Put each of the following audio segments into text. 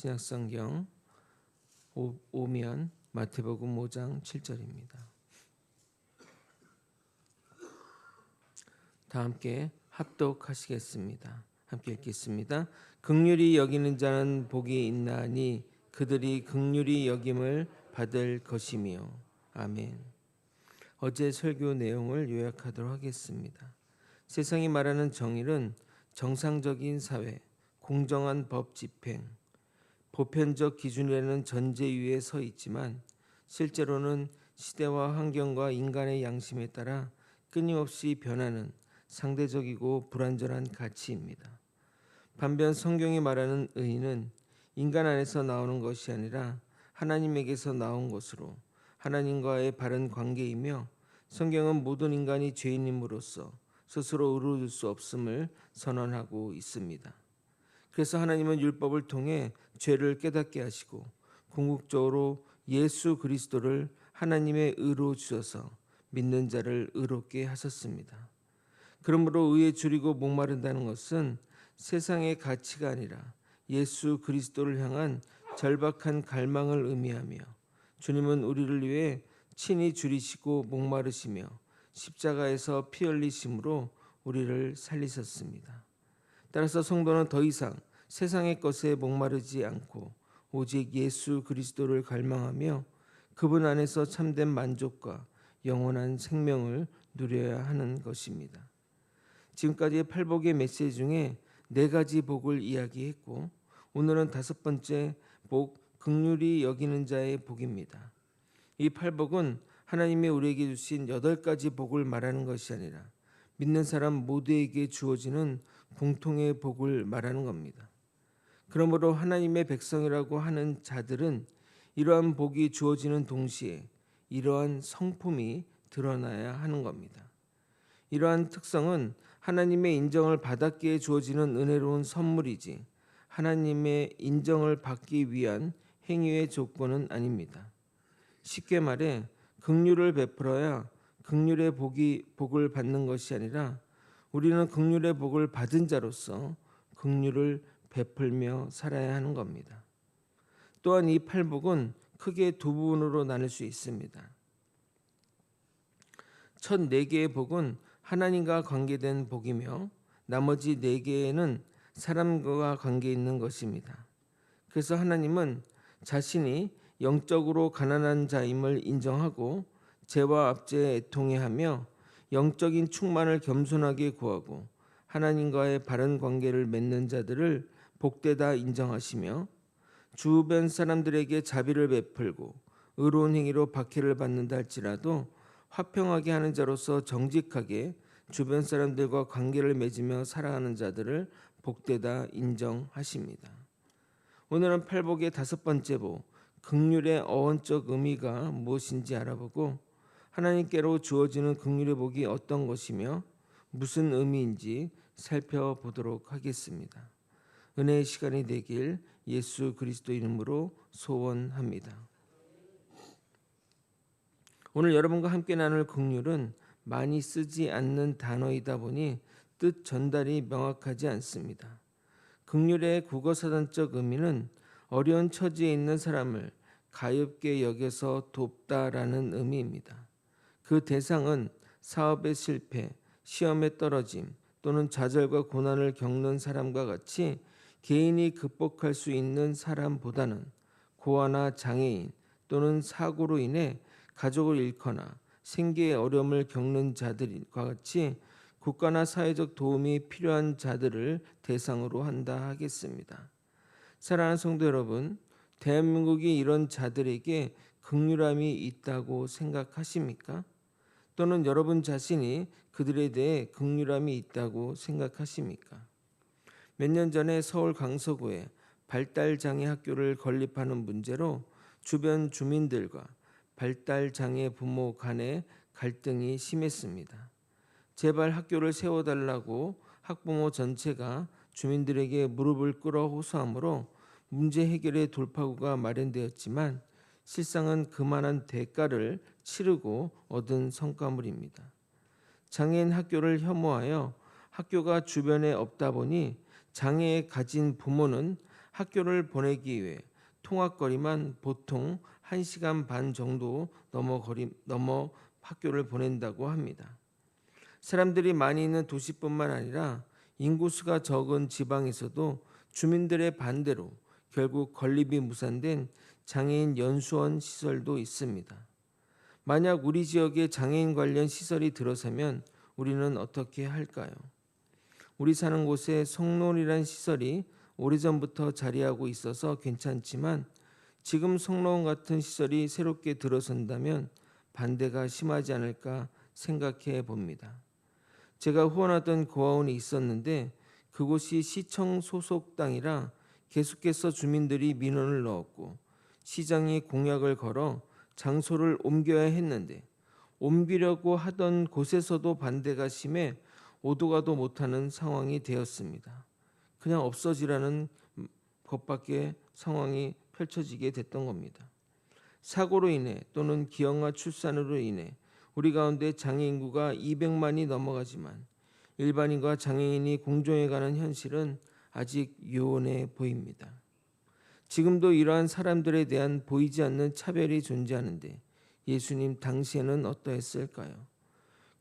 신약성경 오면 마태복음 5장 7절입니다. 다 함께 합독하시겠습니다. 함께 읽겠습니다. 긍휼히 여기는 자는 복이 있나니 그들이 긍휼히 여김을 받을 것이며. 아멘. 어제 설교 내용을 요약하도록 하겠습니다. 세상이 말하는 정의는 정상적인 사회, 공정한 법 집행, 보편적 기준이라는 전제 위에 서 있지만 실제로는 시대와 환경과 인간의 양심에 따라 끊임없이 변하는 상대적이고 불완전한 가치입니다. 반면 성경이 말하는 의는 인간 안에서 나오는 것이 아니라 하나님에게서 나온 것으로 하나님과의 바른 관계이며, 성경은 모든 인간이 죄인임으로써 스스로 의로울 수 없음을 선언하고 있습니다. 그래서 하나님은 율법을 통해 죄를 깨닫게 하시고 궁극적으로 예수 그리스도를 하나님의 의로 주셔서 믿는 자를 의롭게 하셨습니다. 그러므로 의에 줄이고 목마른다는 것은 세상의 가치가 아니라 예수 그리스도를 향한 절박한 갈망을 의미하며, 주님은 우리를 위해 친히 줄이시고 목마르시며 십자가에서 피 흘리심으로 우리를 살리셨습니다. 따라서 성도는 더 이상 세상의 것에 목마르지 않고 오직 예수 그리스도를 갈망하며 그분 안에서 참된 만족과 영원한 생명을 누려야 하는 것입니다. 지금까지 팔복의 메시지 중에 4가지 복을 이야기했고, 오늘은 5번째 복, 긍휼히 여기는 자의 복입니다. 이 팔복은 하나님이 우리에게 주신 8가지 복을 말하는 것이 아니라 믿는 사람 모두에게 주어지는 공통의 복을 말하는 겁니다. 그러므로 하나님의 백성이라고 하는 자들은 이러한 복이 주어지는 동시에 이러한 성품이 드러나야 하는 겁니다. 이러한 특성은 하나님의 인정을 받았기에 주어지는 은혜로운 선물이지 하나님의 인정을 받기 위한 행위의 조건은 아닙니다. 쉽게 말해 긍휼을 베풀어야 긍휼의 복을 받는 것이 아니라 우리는 긍휼의 복을 받은 자로서 긍휼을 베풀며 살아야 하는 겁니다. 또한 이 팔복은 크게 2부분으로 나눌 수 있습니다. 첫 4개의 복은 하나님과 관계된 복이며 나머지 4개는 사람과 관계 있는 것입니다. 그래서 하나님은 자신이 영적으로 가난한 자임을 인정하고 죄와 압제에 애통해하며 영적인 충만을 겸손하게 구하고 하나님과의 바른 관계를 맺는 자들을 복되다 인정하시며, 주변 사람들에게 자비를 베풀고 의로운 행위로 박해를 받는다 할지라도 화평하게 하는 자로서 정직하게 주변 사람들과 관계를 맺으며 살아가는 자들을 복되다 인정하십니다. 오늘은 팔복의 5번째 복, 긍휼의 어원적 의미가 무엇인지 알아보고 하나님께로 주어지는 긍휼의 복이 어떤 것이며 무슨 의미인지 살펴보도록 하겠습니다. 은혜의 시간이 되길 예수 그리스도 이름으로 소원합니다. 오늘 여러분과 함께 나눌 긍휼은 많이 쓰지 않는 단어이다 보니 뜻 전달이 명확하지 않습니다. 긍휼의 국어사전적 의미는 어려운 처지에 있는 사람을 가엾게 여겨서 돕다라는 의미입니다. 그 대상은 사업의 실패, 시험에 떨어짐 또는 좌절과 고난을 겪는 사람과 같이 개인이 극복할 수 있는 사람보다는 고아나 장애인 또는 사고로 인해 가족을 잃거나 생계의 어려움을 겪는 자들과 같이 국가나 사회적 도움이 필요한 자들을 대상으로 한다 하겠습니다. 사랑하는 성도 여러분, 대한민국이 이런 자들에게 긍휼함이 있다고 생각하십니까? 또는 여러분 자신이 그들에 대해 긍휼함이 있다고 생각하십니까? 몇 년 전에 서울 강서구에 발달장애 학교를 건립하는 문제로 주변 주민들과 발달장애 부모 간의 갈등이 심했습니다. 제발 학교를 세워달라고 학부모 전체가 주민들에게 무릎을 꿇어 호소하므로 문제 해결의 돌파구가 마련되었지만 실상은 그만한 대가를 치르고 얻은 성과물입니다. 장애인 학교를 혐오하여 학교가 주변에 없다 보니 장애에 가진 부모는 학교를 보내기 위해 통학거리만 보통 1시간 반 정도 넘어 학교를 보낸다고 합니다. 사람들이 많이 있는 도시뿐만 아니라 인구수가 적은 지방에서도 주민들의 반대로 결국 건립이 무산된 장애인 연수원 시설도 있습니다. 만약 우리 지역에 장애인 관련 시설이 들어서면 우리는 어떻게 할까요? 우리 사는 곳에 성노원이라는 시설이 오래전부터 자리하고 있어서 괜찮지만 지금 성노원 같은 시설이 새롭게 들어선다면 반대가 심하지 않을까 생각해 봅니다. 제가 후원하던 고아원이 있었는데 그곳이 시청 소속 땅이라 계속해서 주민들이 민원을 넣었고 시장이 공약을 걸어 장소를 옮겨야 했는데 옮기려고 하던 곳에서도 반대가 심해 오도 가도 못하는 상황이 되었습니다. 그냥 없어지라는 것밖에 상황이 펼쳐지게 됐던 겁니다. 사고로 인해 또는 기형아 출산으로 인해 우리 가운데 장애 인구가 200만이 넘어가지만 일반인과 장애인이 공존해 가는 현실은 아직 요원해 보입니다. 지금도 이러한 사람들에 대한 보이지 않는 차별이 존재하는데 예수님 당시에는 어떠했을까요?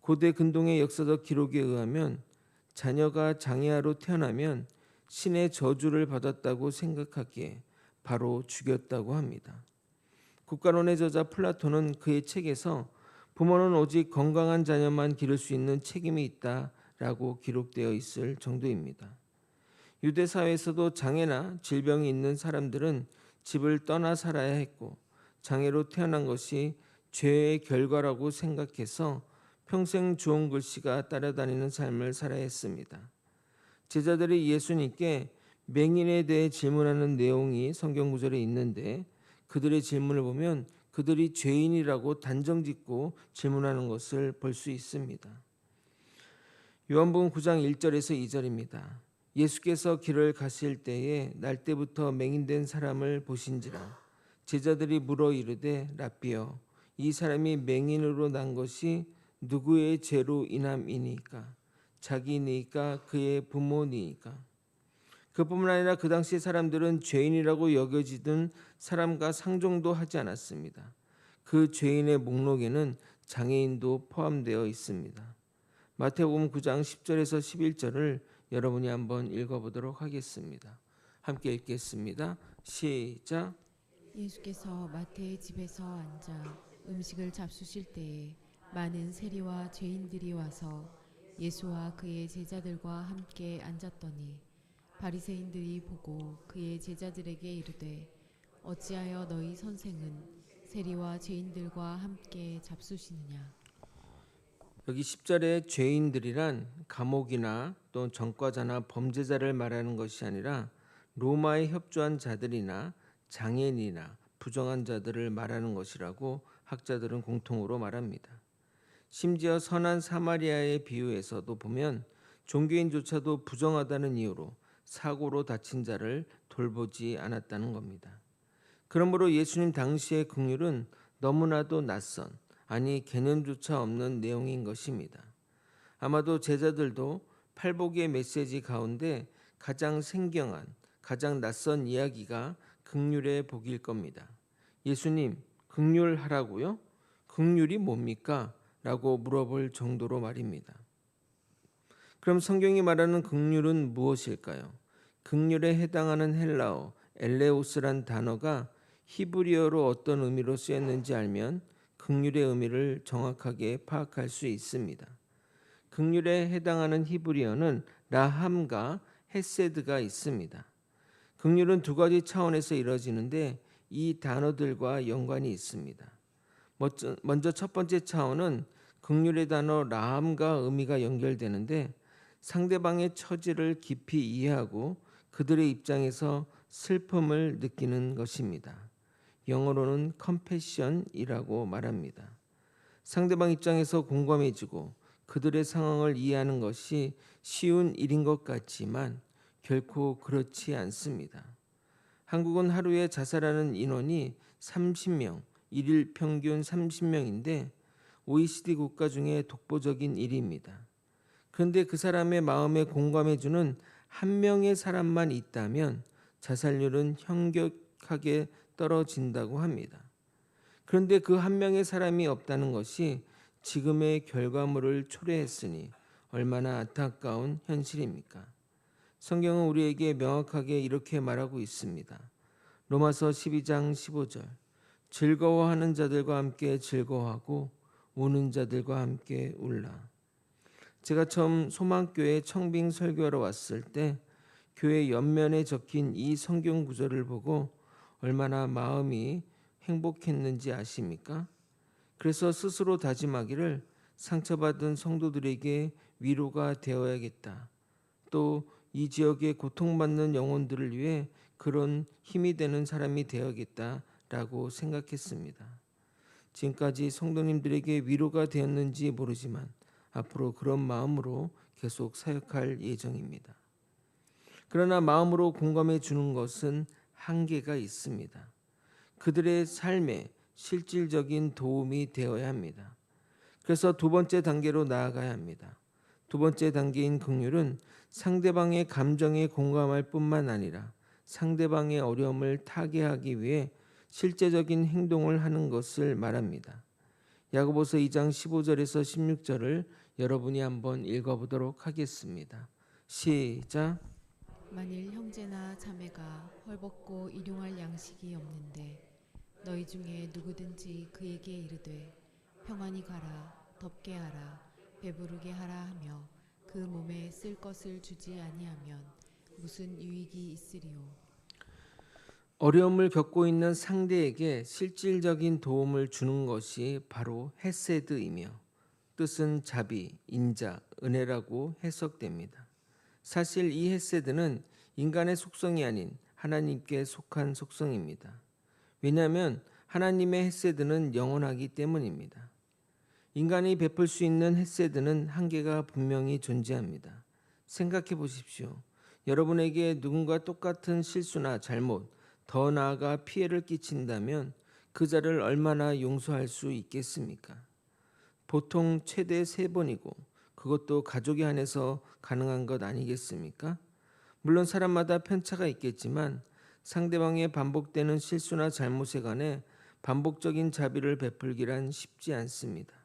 고대 근동의 역사적 기록에 의하면 자녀가 장애아로 태어나면 신의 저주를 받았다고 생각하기에 바로 죽였다고 합니다. 국가론의 저자 플라톤은 그의 책에서 부모는 오직 건강한 자녀만 기를 수 있는 책임이 있다라고 기록되어 있을 정도입니다. 유대 사회에서도 장애나 질병이 있는 사람들은 집을 떠나 살아야 했고 장애로 태어난 것이 죄의 결과라고 생각해서 평생 주홍 글씨가 따라다니는 삶을 살아야 했습니다. 제자들이 예수님께 맹인에 대해 질문하는 내용이 성경 구절에 있는데 그들의 질문을 보면 그들이 죄인이라고 단정짓고 질문하는 것을 볼 수 있습니다. 요한복음 9장 1절에서 2절입니다. 예수께서 길을 가실 때에 날 때부터 맹인된 사람을 보신지라 제자들이 물어 이르되 라삐여 이 사람이 맹인으로 난 것이 누구의 죄로 인함이니까 자기니까 그의 부모니까. 그뿐만 아니라 그 당시 사람들은 죄인이라고 여겨지던 사람과 상종도 하지 않았습니다. 그 죄인의 목록에는 장애인도 포함되어 있습니다. 마태복음 9장 10절에서 11절을 여러분이 한번 읽어보도록 하겠습니다. 함께 읽겠습니다. 시작. 예수께서 마태의 집에서 앉아 음식을 잡수실 때에 많은 세리와 죄인들이 와서 예수와 그의 제자들과 함께 앉았더니 바리새인들이 보고 그의 제자들에게 이르되 어찌하여 너희 선생은 세리와 죄인들과 함께 잡수시느냐. 여기 10절에 죄인들이란 감옥이나 또 전과자나 범죄자를 말하는 것이 아니라 로마에 협조한 자들이나 장애인이나 부정한 자들을 말하는 것이라고 학자들은 공통으로 말합니다. 심지어 선한 사마리아의 비유에서도 보면 종교인조차도 부정하다는 이유로 사고로 다친 자를 돌보지 않았다는 겁니다. 그러므로 예수님 당시의 긍휼은 너무나도 낯선, 아니 개념조차 없는 내용인 것입니다. 아마도 제자들도 팔복의 메시지 가운데 가장 생경한, 가장 낯선 이야기가 긍휼의 복일 겁니다. 예수님, 긍휼하라고요? 긍휼이 뭡니까? 라고 물어볼 정도로 말입니다. 그럼 성경이 말하는 긍휼은 무엇일까요? 긍휼에 해당하는 헬라어 엘레오스란 단어가 히브리어로 어떤 의미로 쓰였는지 알면 긍휼의 의미를 정확하게 파악할 수 있습니다. 긍휼에 해당하는 히브리어는 라함과 헤세드가 있습니다. 긍휼은 두 가지 차원에서 이루어지는데 이 단어들과 연관이 있습니다. 먼저 첫 번째 차원은 긍휼의 단어 라함과 의미가 연결되는데 상대방의 처지를 깊이 이해하고 그들의 입장에서 슬픔을 느끼는 것입니다. 영어로는 compassion이라고 말합니다. 상대방 입장에서 공감해주고 그들의 상황을 이해하는 것이 쉬운 일인 것 같지만 결코 그렇지 않습니다. 한국은 하루에 자살하는 인원이 30명, 일일 평균 30명인데 OECD 국가 중에 독보적인 일입니다. 그런데 그 사람의 마음에 공감해주는 한 명의 사람만 있다면 자살률은 현격하게 떨어진다고 합니다. 그런데 그 한 명의 사람이 없다는 것이 지금의 결과물을 초래했으니 얼마나 안타까운 현실입니까? 성경은 우리에게 명확하게 이렇게 말하고 있습니다. 로마서 12장 15절 즐거워하는 자들과 함께 즐거워하고 우는 자들과 함께 울라. 제가 처음 소망교회 청빙 설교하러 왔을 때 교회 옆면에 적힌 이 성경 구절을 보고 얼마나 마음이 행복했는지 아십니까? 그래서 스스로 다짐하기를 상처받은 성도들에게 위로가 되어야겠다. 또 이 지역에 고통받는 영혼들을 위해 그런 힘이 되는 사람이 되어야겠다라고 생각했습니다. 지금까지 성도님들에게 위로가 되었는지 모르지만 앞으로 그런 마음으로 계속 사역할 예정입니다. 그러나 마음으로 공감해 주는 것은 한계가 있습니다. 그들의 삶에 실질적인 도움이 되어야 합니다. 그래서 두 번째 단계로 나아가야 합니다. 두 번째 단계인 긍휼은 상대방의 감정에 공감할 뿐만 아니라 상대방의 어려움을 타개하기 위해 실제적인 행동을 하는 것을 말합니다. 야고보서 2장 15절에서 16절을 여러분이 한번 읽어보도록 하겠습니다. 시작. 만일 형제나 자매가 헐벗고 일용할 양식이 없는데 너희 중에 누구든지 그에게 이르되 평안히 가라 덥게 하라 배부르게 하라 하며 그 몸에 쓸 것을 주지 아니하면 무슨 유익이 있으리요. 어려움을 겪고 있는 상대에게 실질적인 도움을 주는 것이 바로 헤세드이며 뜻은 자비, 인자, 은혜라고 해석됩니다. 사실 이 헤세드는 인간의 속성이 아닌 하나님께 속한 속성입니다. 왜냐하면 하나님의 헤세드는 영원하기 때문입니다. 인간이 베풀 수 있는 헤세드는 한계가 분명히 존재합니다. 생각해 보십시오. 여러분에게 누군가 똑같은 실수나 잘못, 더 나아가 피해를 끼친다면 그 자를 얼마나 용서할 수 있겠습니까? 보통 최대 3번이고 그것도 가족에 한해서 가능한 것 아니겠습니까? 물론 사람마다 편차가 있겠지만 상대방의 반복되는 실수나 잘못에 관해 반복적인 자비를 베풀기란 쉽지 않습니다.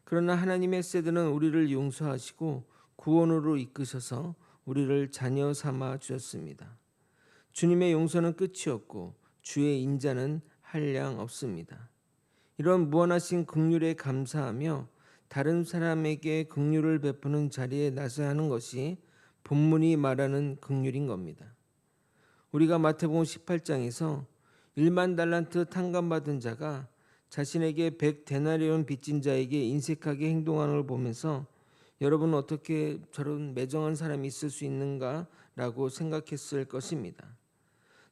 그러나 하나님의 세드는 우리를 용서하시고 구원으로 이끄셔서 우리를 자녀 삼아 주셨습니다. 주님의 용서는 끝이 없고 주의 인자는 한량 없습니다. 이런 무한하신 긍휼에 감사하며 다른 사람에게 긍휼을 베푸는 자리에 나서야 하는 것이 본문이 말하는 긍휼인 겁니다. 우리가 마태복음 18장에서 1만 달란트 탕감받은 자가 자신에게 100데나리온 빚진 자에게 인색하게 행동하는 걸 보면서 여러분은 어떻게 저런 매정한 사람이 있을 수 있는가라고 생각했을 것입니다.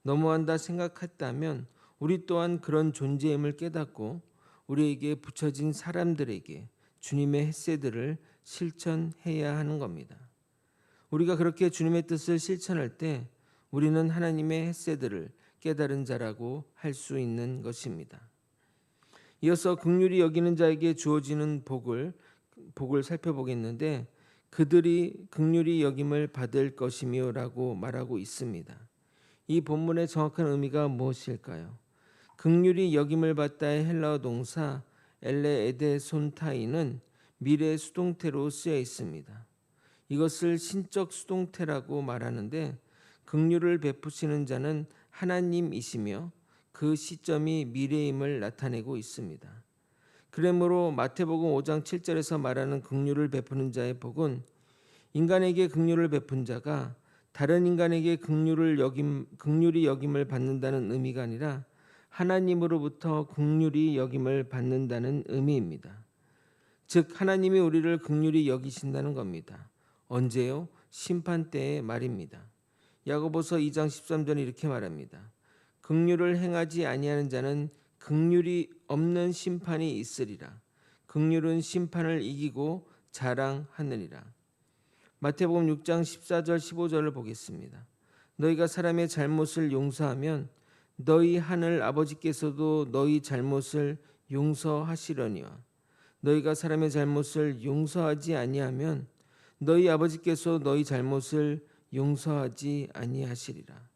너무한다 생각했다면 우리 또한 그런 존재임을 깨닫고 우리에게 붙여진 사람들에게 주님의 헤세드를 실천해야 하는 겁니다. 우리가 그렇게 주님의 뜻을 실천할 때 우리는 하나님의 헤세드를 깨달은 자라고 할 수 있는 것입니다. 이어서 긍휼히 여기는 자에게 주어지는 복을 살펴보겠는데 그들이 긍휼히 여김을 받을 것이며라고 말하고 있습니다. 이 본문의 정확한 의미가 무엇일까요? 긍휼히 여김을 받다의 헬라어 동사 엘레에데손타이는 미래 수동태로 쓰여 있습니다. 이것을 신적 수동태라고 말하는데 긍휼을 베푸시는 자는 하나님이시며 그 시점이 미래임을 나타내고 있습니다. 그러므로 마태복음 5장 7절에서 말하는 긍휼을 베푸는 자의 복은 인간에게 긍휼을 베푼 자가 다른 인간에게 긍휼히 여김을 받는다는 의미가 아니라 하나님으로부터 긍휼히 여김을 받는다는 의미입니다. 즉 하나님이 우리를 긍휼히 여기신다는 겁니다. 언제요? 심판 때의 말입니다. 야고보서 2장 13절은 이렇게 말합니다. 긍휼을 행하지 아니하는 자는 긍휼이 없는 심판이 있으리라. 긍휼은 심판을 이기고 자랑하느니라. 마태복음 6장 14절 15절을 보겠습니다. 너희가 사람의 잘못을 용서하면 너희 하늘 아버지께서도 너희 잘못을 용서하시려니와 너희가 사람의 잘못을 용서하지 아니하면 너희 아버지께서 너희 잘못을 용서하지 아니하시리라.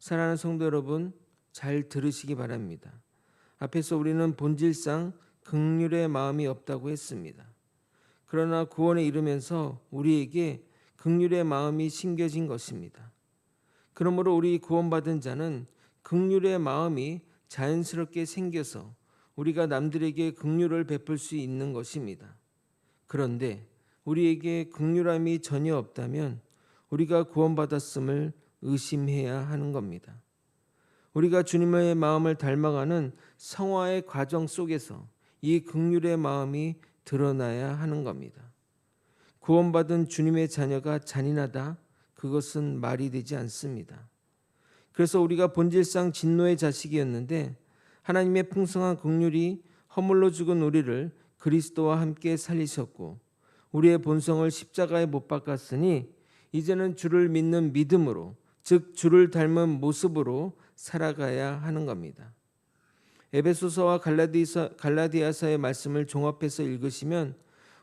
사랑하는 성도 여러분, 잘 들으시기 바랍니다. 앞에서 우리는 본질상 긍휼의 마음이 없다고 했습니다. 그러나 구원에 이르면서 우리에게 긍휼의 마음이 심겨진 것입니다. 그러므로 우리 구원받은 자는 긍휼의 마음이 자연스럽게 생겨서 우리가 남들에게 긍휼을 베풀 수 있는 것입니다. 그런데 우리에게 긍휼함이 전혀 없다면 우리가 구원받았음을 의심해야 하는 겁니다. 우리가 주님의 마음을 닮아가는 성화의 과정 속에서 이 긍휼의 마음이 드러나야 하는 겁니다. 구원받은 주님의 자녀가 잔인하다? 그것은 말이 되지 않습니다. 그래서 우리가 본질상 진노의 자식이었는데 하나님의 풍성한 긍휼이 허물로 죽은 우리를 그리스도와 함께 살리셨고 우리의 본성을 십자가에 못 박았으니 이제는 주를 믿는 믿음으로, 즉 주를 닮은 모습으로 살아가야 하는 겁니다. 에베소서와 갈라디아서의 말씀을 종합해서 읽으시면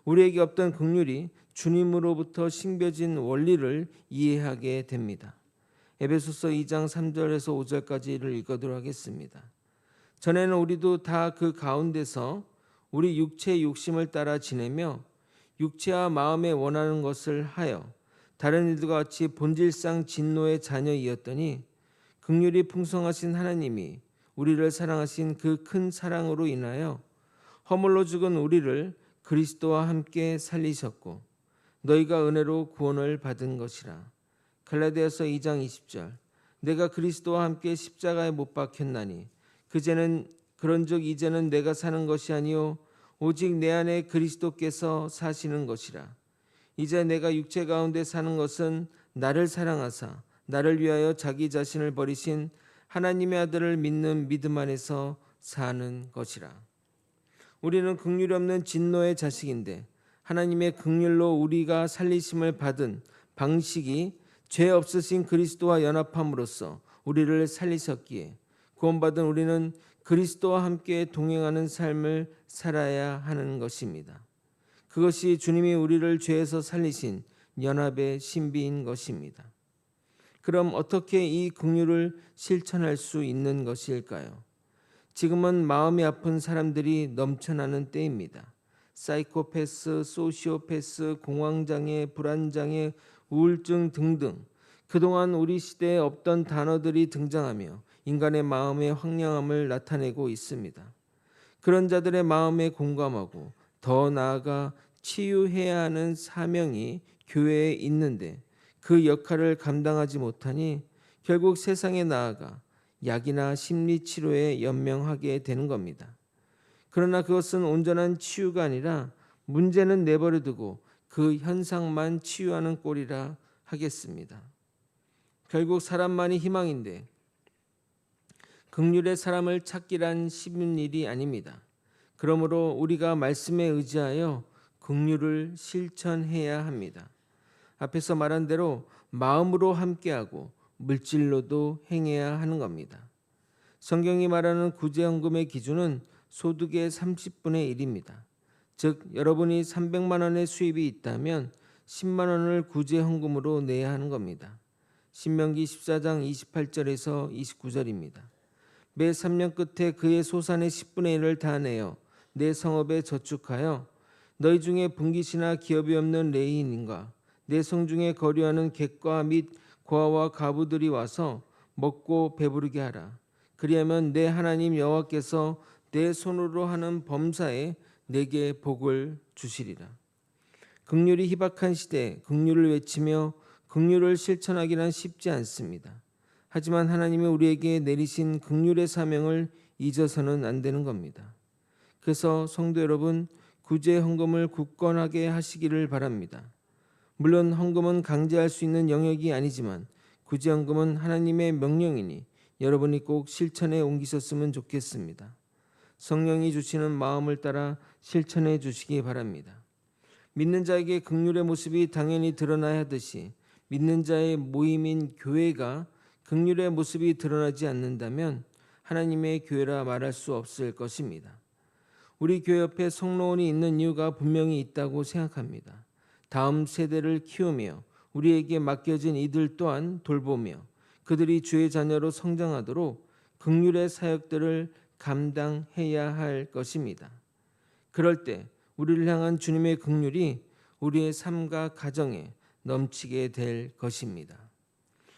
우리에게 없던 긍휼이 주님으로부터 심겨진 원리를 이해하게 됩니다. 에베소서 2장 3절에서 5절까지를 읽도록 하겠습니다. 전에는 우리도 다 그 가운데서 우리 육체의 욕심을 따라 지내며 육체와 마음에 원하는 것을 하여 다른 이들과 같이 본질상 진노의 자녀이었더니 긍휼이 풍성하신 하나님이 우리를 사랑하신 그 큰 사랑으로 인하여 허물로 죽은 우리를 그리스도와 함께 살리셨고 너희가 은혜로 구원을 받은 것이라. 갈라디아서 2장 20절. 내가 그리스도와 함께 십자가에 못 박혔나니 그런즉 이제는 내가 사는 것이 아니요 오직 내 안에 그리스도께서 사시는 것이라. 이제 내가 육체 가운데 사는 것은 나를 사랑하사 나를 위하여 자기 자신을 버리신 하나님의 아들을 믿는 믿음 안에서 사는 것이라. 우리는 긍휼이 없는 진노의 자식인데 하나님의 긍휼로 우리가 살리심을 받은 방식이 죄 없으신 그리스도와 연합함으로써 우리를 살리셨기에 구원받은 우리는 그리스도와 함께 동행하는 삶을 살아야 하는 것입니다. 그것이 주님이 우리를 죄에서 살리신 연합의 신비인 것입니다. 그럼 어떻게 이 긍휼을 실천할 수 있는 것일까요? 지금은 마음이 아픈 사람들이 넘쳐나는 때입니다. 사이코패스, 소시오패스, 공황장애, 불안장애, 우울증 등등 그동안 우리 시대에 없던 단어들이 등장하며 인간의 마음의 황량함을 나타내고 있습니다. 그런 자들의 마음에 공감하고 더 나아가 치유해야 하는 사명이 교회에 있는데 그 역할을 감당하지 못하니 결국 세상에 나아가 약이나 심리치료에 연명하게 되는 겁니다. 그러나 그것은 온전한 치유가 아니라 문제는 내버려두고 그 현상만 치유하는 꼴이라 하겠습니다. 결국 사람만이 희망인데 긍휼의 사람을 찾기란 쉬운 일이 아닙니다. 그러므로 우리가 말씀에 의지하여 긍휼을 실천해야 합니다. 앞에서 말한 대로 마음으로 함께하고 물질로도 행해야 하는 겁니다. 성경이 말하는 구제헌금의 기준은 소득의 30분의 1입니다. 즉 여러분이 300만 원의 수입이 있다면 10만 원을 구제헌금으로 내야 하는 겁니다. 신명기 14장 28절에서 29절입니다. 매 3년 끝에 그의 소산의 10분의 1을 다 내어 내 성읍에 저축하여 너희 중에 분깃이나 기업이 없는 레위인과 내 성 중에 거류하는 객과 및 고아와 가부들이 와서 먹고 배부르게 하라. 그리하면 내 하나님 여호와께서 내 손으로 하는 범사에 내게 복을 주시리라. 긍휼이 희박한 시대에 긍휼을 외치며 긍휼을 실천하기란 쉽지 않습니다. 하지만 하나님이 우리에게 내리신 긍휼의 사명을 잊어서는 안 되는 겁니다. 그래서 성도 여러분, 구제 헌금을 굳건하게 하시기를 바랍니다. 물론 헌금은 강제할 수 있는 영역이 아니지만 구제 헌금은 하나님의 명령이니 여러분이 꼭 실천에 옮기셨으면 좋겠습니다. 성령이 주시는 마음을 따라 실천해 주시기 바랍니다. 믿는 자에게 긍휼의 모습이 당연히 드러나야 하듯이 믿는 자의 모임인 교회가 긍휼의 모습이 드러나지 않는다면 하나님의 교회라 말할 수 없을 것입니다. 우리 교회 옆에 성로원이 있는 이유가 분명히 있다고 생각합니다. 다음 세대를 키우며 우리에게 맡겨진 이들 또한 돌보며 그들이 주의 자녀로 성장하도록 긍휼의 사역들을 감당해야 할 것입니다. 그럴 때 우리를 향한 주님의 긍휼이 우리의 삶과 가정에 넘치게 될 것입니다.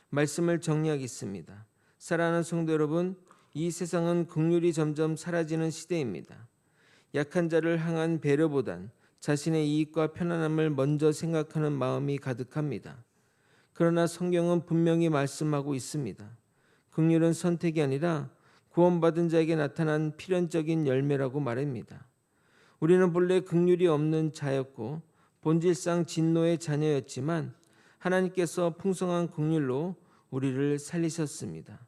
말씀을 정리하겠습니다. 사랑하는 성도 여러분, 이 세상은 긍휼이 점점 사라지는 시대입니다. 약한 자를 향한 배려보단 자신의 이익과 편안함을 먼저 생각하는 마음이 가득합니다. 그러나 성경은 분명히 말씀하고 있습니다. 긍휼은 선택이 아니라 구원받은 자에게 나타난 필연적인 열매라고 말합니다. 우리는 본래 긍휼이 없는 자였고 본질상 진노의 자녀였지만 하나님께서 풍성한 긍휼로 우리를 살리셨습니다.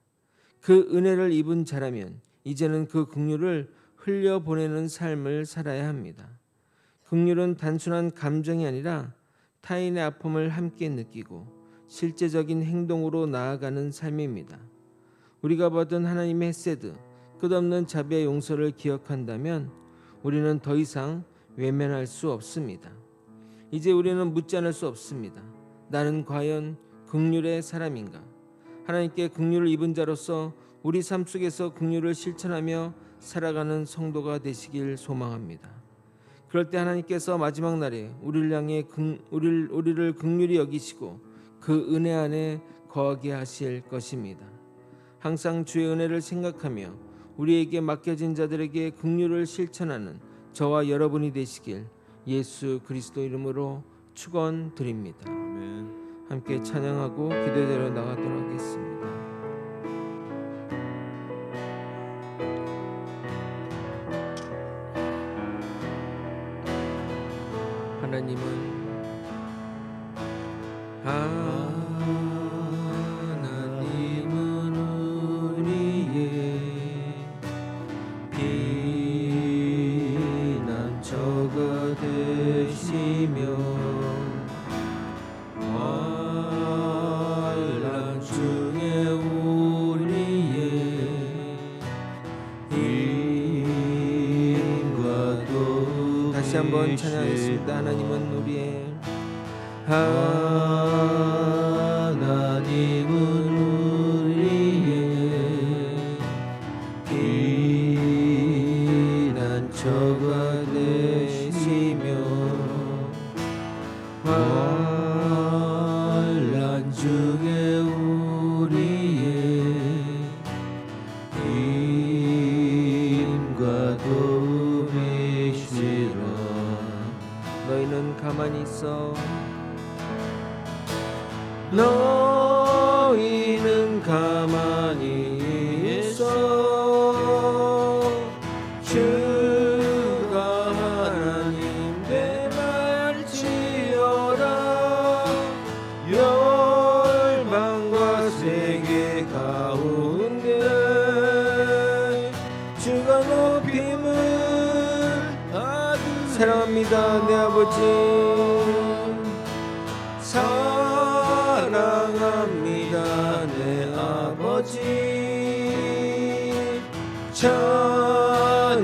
그 은혜를 입은 자라면 이제는 그 긍휼을 흘려보내는 삶을 살아야 합니다. 긍휼은 단순한 감정이 아니라 타인의 아픔을 함께 느끼고 실제적인 행동으로 나아가는 삶입니다. 우리가 받은 하나님의 헤세드, 끝없는 자비의 용서를 기억한다면 우리는 더 이상 외면할 수 없습니다. 이제 우리는 묻지 않을 수 없습니다. 나는 과연 긍휼의 사람인가? 하나님께 긍휼을 입은 자로서 우리 삶 속에서 긍휼을 실천하며 살아가는 성도가 되시길 소망합니다. 그럴 때 하나님께서 마지막 날에 우리를 향해 우리를 긍휼히 여기시고 그 은혜 안에 거하게 하실 것입니다. 항상 주의 은혜를 생각하며 우리에게 맡겨진 자들에게 긍휼을 실천하는 저와 여러분이 되시길 예수 그리스도 이름으로 축원드립니다. 아멘. 함께 찬양하고 기도의 자리로 나가도록 하겠습니다. 하나님은 우리의 피난처가 되시며 환난 중에 우리의 힘과 도 다시 한번 찬양하겠습니다. 하나님은 우리의 하나님은 우리의 피난처가 되시며 환난 중에 우리의 힘과 도움이시라. 너희는 가만히 있어. 너희는 가만히 있어. 주가 하나님 되말지어다. 열방과 세계 가운데 주가 높임을 받으리. 사랑합니다 내 아버지. 사랑합니다 내 아버지.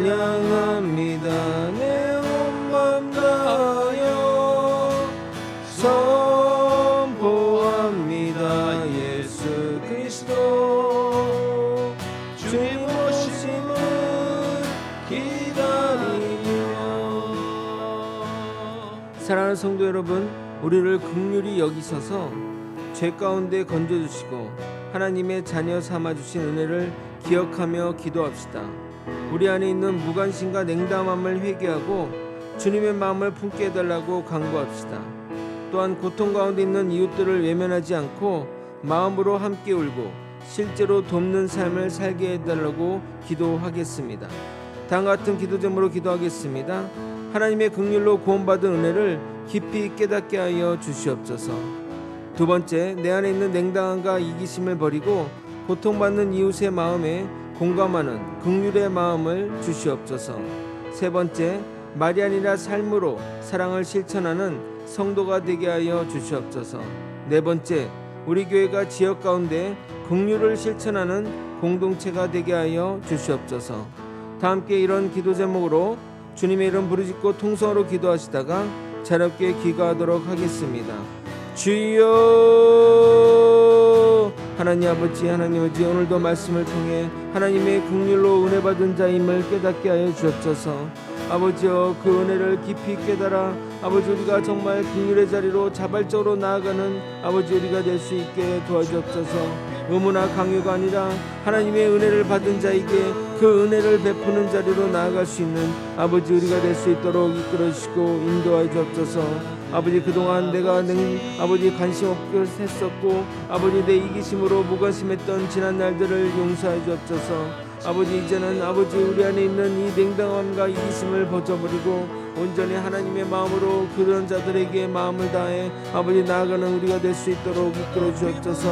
찬양합니다 내 온 맘 다하여. 선포합니다 예수 그리스도. 주의 오심을 기다리며. 사랑하는 성도 여러분, 우리를 긍휼히 여기셔서 죄 가운데 건져주시고 하나님의 자녀 삼아주신 은혜를 기억하며 기도합시다. 우리 안에 있는 무관심과 냉담함을 회개하고 주님의 마음을 품게 해달라고 간구합시다. 또한 고통 가운데 있는 이웃들을 외면하지 않고 마음으로 함께 울고 실제로 돕는 삶을 살게 해달라고 기도하겠습니다. 다음과 같은 기도 제목으로 기도하겠습니다. 하나님의 긍휼로 구원받은 은혜를 깊이 깨닫게 하여 주시옵소서. 두 번째, 내 안에 있는 냉담함과 이기심을 버리고 고통받는 이웃의 마음에 공감하는 긍휼의 마음을 주시옵소서. 세 번째, 말이 아니라 삶으로 사랑을 실천하는 성도가 되게 하여 주시옵소서. 네 번째, 우리 교회가 지역 가운데 긍휼을 실천하는 공동체가 되게 하여 주시옵소서. 다 함께 이런 기도 제목으로 주님의 이름 부르짖고 통성으로 기도하시다가 자유롭게 기도하도록 하겠습니다. 주여 하나님 아버지 오늘도 말씀을 통해 하나님의 긍휼로 은혜 받은 자임을 깨닫게 하여 주옵소서. 아버지여 그 은혜를 깊이 깨달아 아버지 우리가 정말 긍휼의 자리로 자발적으로 나아가는 아버지 우리가 될 수 있게 도와주옵소서. 의무나 강요가 아니라 하나님의 은혜를 받은 자에게 그 은혜를 베푸는 자리로 나아갈 수 있는 아버지 우리가 될 수 있도록 이끌어 주시고 인도하여 주옵소서. 아버지 그동안 내가 아버지 관심 없게 했었고 아버지 내 이기심으로 무관심했던 지난 날들을 용서하여 주옵소서. 아버지 이제는 아버지 우리 안에 있는 이 냉담함과 이기심을 벗어버리고 온전히 하나님의 마음으로 그런 자들에게 마음을 다해 아버지 나아가는 우리가 될 수 있도록 이끌어 주옵소서.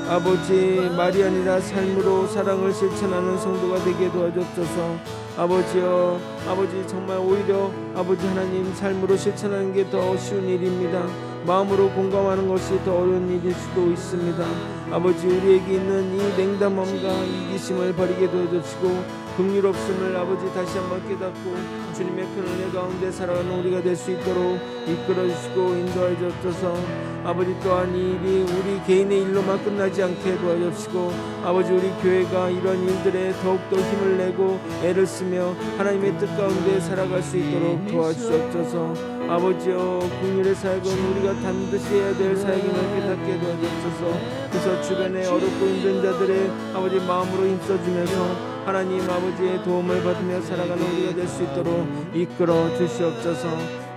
아버지 말이 아니라 삶으로 사랑을 실천하는 성도가 되게 도와주옵소서. 아버지여 아버지 정말 오히려 아버지 하나님 삶으로 실천하는 게 더 쉬운 일입니다. 마음으로 공감하는 것이 더 어려운 일일 수도 있습니다. 아버지 우리에게 있는 이 냉담함과 이기심을 버리게 도와주시고 긍휼 없음을 아버지 다시 한번 깨닫고 주님의 큰 은혜 가운데 살아가는 우리가 될 수 있도록 이끌어 주시고 인도하여 주옵소서. 아버지 또한 이 일이 우리 개인의 일로만 끝나지 않게 도와주시고 아버지 우리 교회가 이런 일들에 더욱더 힘을 내고 애를 쓰며 하나님의 뜻 가운데 살아갈 수 있도록 도와주옵소서. 아버지여 긍휼의 사역은 우리가 반드시 해야 될 사역임을 깨닫게 도와주옵소서. 그래서 주변에 어렵고 힘든 자들의 아버지 마음으로 힘써주면서 하나님 아버지의 도움을 받으며 살아가는 우리가 될 수 있도록 이끌어 주시옵소서.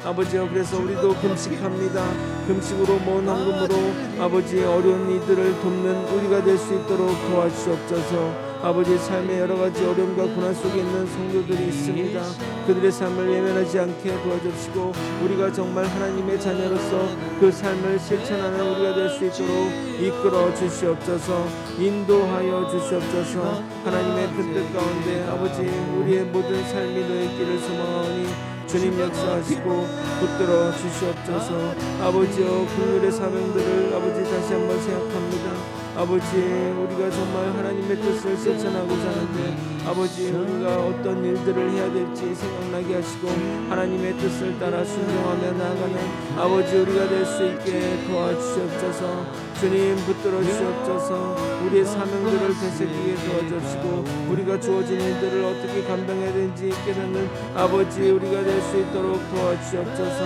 아버지여 그래서 우리도 금식합니다. 금식으로 모은 헌금으로 아버지의 어려운 이들을 돕는 우리가 될 수 있도록 도와주시옵소서. 아버지 삶의 여러 가지 어려움과 고난 속에 있는 성도들이 있습니다. 그들의 삶을 외면하지 않게 도와주시고 우리가 정말 하나님의 자녀로서 그 삶을 실천하는 우리가 될 수 있도록 이끌어 주시옵소서. 인도하여 주시옵소서. 하나님의 큰 뜻 가운데 아버지 우리의 모든 삶이 너의 길을 소망하오니 주님 역사하시고 붙들어 주시옵소서. 아버지여 긍휼의 사명들을 아버지 다시 한번 생각합니다. 아버지 우리가 정말 하나님의 뜻을 실천하고자 하는데 아버지 우리가 어떤 일들을 해야 될지 생각나게 하시고 하나님의 뜻을 따라 순종하며 나아가는 아버지 우리가 될 수 있게 도와주시옵소서. 주님 붙들어 주시옵소서. 우리의 사명들을 되새기게 도와주시고 우리가 주어진 일들을 어떻게 감당해야 되는지 깨닫는 아버지 우리가 될 수 있도록 도와주시옵소서.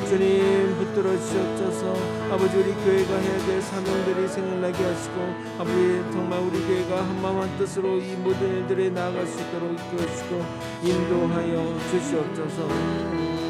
주님 붙들어 주시옵소서. 아버지 우리 교회가 해야 될 사명들이 생각나게 하시고 아버지 정말 우리 교회가 한마음 한뜻으로 이 모든 일들에 나아갈 수 있도록 이끌어 주시고 인도하여 주시옵소서.